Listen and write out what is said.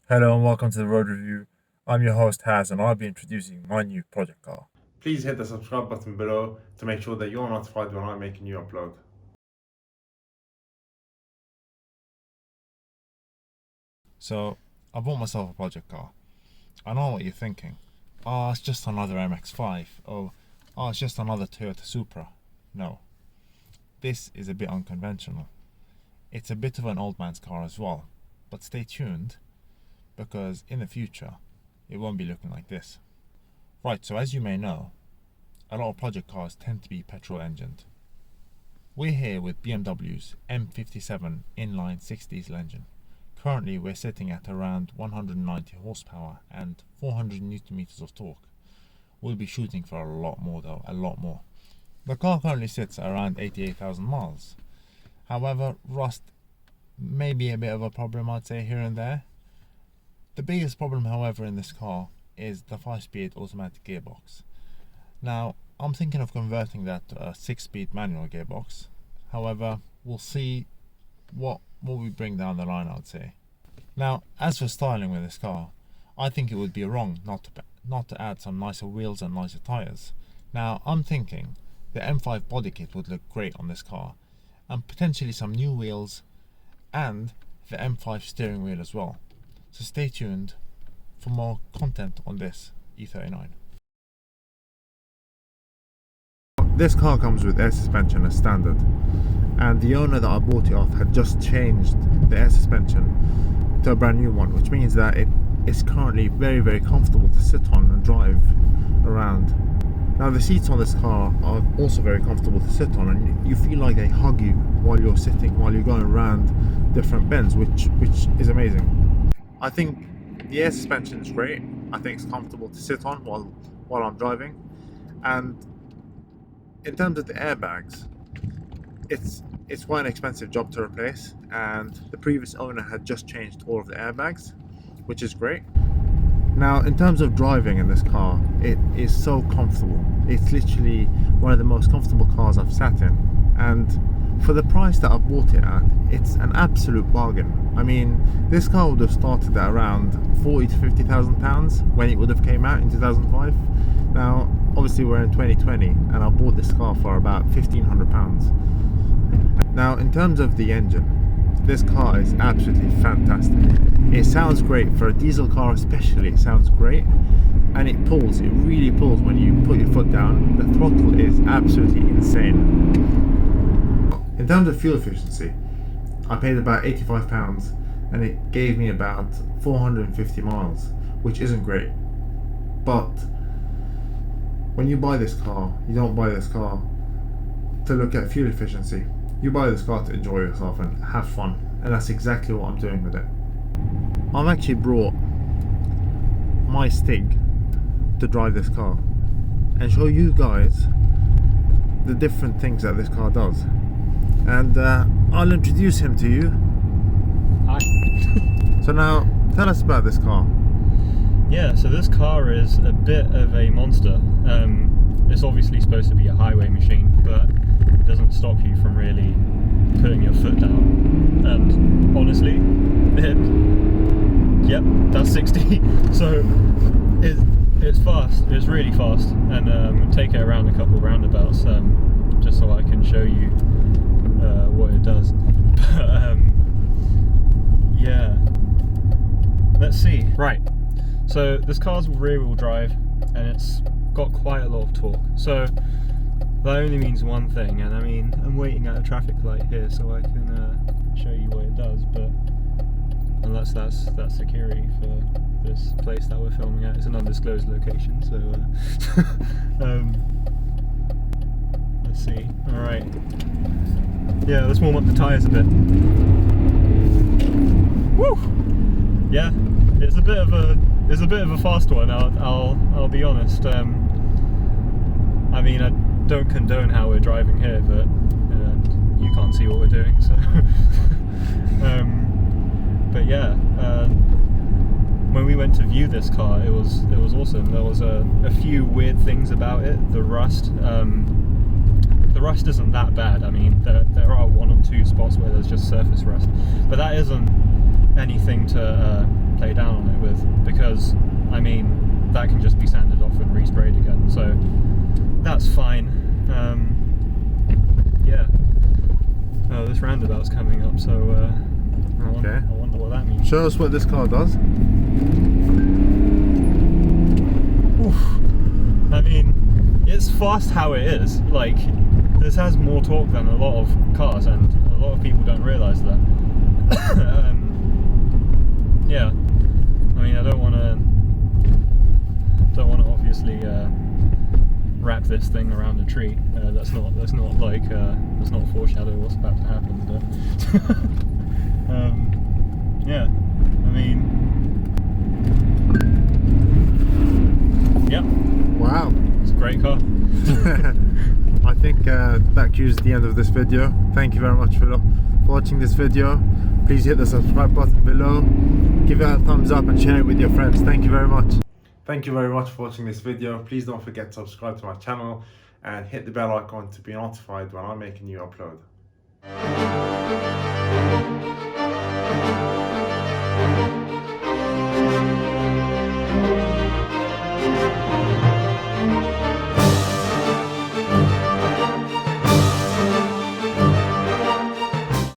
Hello and welcome to the Road Review. I'm your host Haz and I'll be introducing my new project car. Please hit the subscribe button below to make sure that you're notified when I make a new upload. So, I bought myself a project car. I know what you're thinking. Oh, it's just another MX-5. Oh, it's just another Toyota Supra. No. This is a bit unconventional. It's a bit of an old man's car as well. But stay tuned, because in the future, it won't be looking like this. Right, so as you may know, a lot of project cars tend to be petrol engined. We're here with BMW's M57 inline 6 diesel engine. Currently we're sitting at around 190 horsepower and 400 newton meters of torque. We'll be shooting for a lot more though, a lot more. The car currently sits at around 88,000 miles. However, rust may be a bit of a problem, I'd say, here and there. The biggest problem, however, in this car is the 5-speed automatic gearbox. Now, I'm thinking of converting that to a 6-speed manual gearbox. However, we'll see what we bring down the line, I'd say. Now, as for styling with this car, I think it would be wrong not to add some nicer wheels and nicer tyres. Now, I'm thinking the M5 body kit would look great on this car, and potentially some new wheels and the M5 steering wheel as well. So stay tuned for more content on this E39. This car comes with air suspension as standard, and the owner that I bought it off had just changed the air suspension to a brand new one, which means that it is currently very comfortable to sit on and drive around. Now the seats on this car are also very comfortable to sit on, and you feel like they hug you while you're sitting, while you're going around different bends, which is amazing. I think the air suspension is great. I think it's comfortable to sit on while I'm driving, and in terms of the airbags, it's quite an expensive job to replace, and the previous owner had just changed all of the airbags, which is great. Now, in terms of driving in this car, it is so comfortable. It's literally one of the most comfortable cars I've sat in, and for the price that I bought it at, it's an absolute bargain. I mean, this car would have started at around 40 to 50,000 pounds when it would have came out in 2005. Now, obviously we're in 2020, and I bought this car for about 1,500 pounds. Now, in terms of the engine, this car is absolutely fantastic. It sounds great for a diesel car, especially. It sounds great, and it really pulls when you put your foot down. The throttle is absolutely insane. In terms of fuel efficiency, I paid about £85 and it gave me about 450 miles, which isn't great. But when you buy this car, you don't buy this car to look at fuel efficiency. You buy this car to enjoy yourself and have fun, and that's exactly what I'm doing with it. I've actually brought my Stig to drive this car and show you guys the different things that this car does, and I'll introduce him to you. Hi. So now, tell us about this car. Yeah, so this car is a bit of a monster. It's obviously supposed to be a highway machine, but it doesn't stop you from really putting your foot down. And honestly, yep, that's 60. So it's fast. It's really fast, and take it around a couple of roundabouts just so I can show you what it does. But yeah, let's see. Right. So this car's rear-wheel drive, and it's got quite a lot of torque. So that only means one thing, and I mean, I'm waiting at a traffic light here so I can show you what it does. But unless that's security for this place that we're filming at, it's an undisclosed location. So let's see. All right. Yeah, let's warm up the tyres a bit. Woo! Yeah, it's a bit of a fast one. I'll be honest. I mean, I don't condone how we're driving here, but you can't see what we're doing. So, but yeah, when we went to view this car, it was awesome. There was a few weird things about it. The rust. The rust isn't that bad. I mean, there are one or two spots where there's just surface rust, but that isn't anything to play down on it with, because I mean that can just be sanded off and resprayed again, so that's fine. Yeah. Oh, this roundabout's coming up, so I wonder what that means. Show us what this car does. Oof. I mean, it's fast how it is. Like, this has more torque than a lot of cars, and a lot of people don't realise that. Yeah. I mean, I don't want to obviously wrap this thing around a tree. That's not foreshadow what's about to happen. But yeah. I mean, yeah. Wow. It's a great car. I think that cues the end of this video. Thank you very much for watching this video. Please hit the subscribe button below, give it a thumbs up and share it with your friends. Thank you very much. Thank you very much for watching this video. Please don't forget to subscribe to my channel and hit the bell icon to be notified when I make a new upload.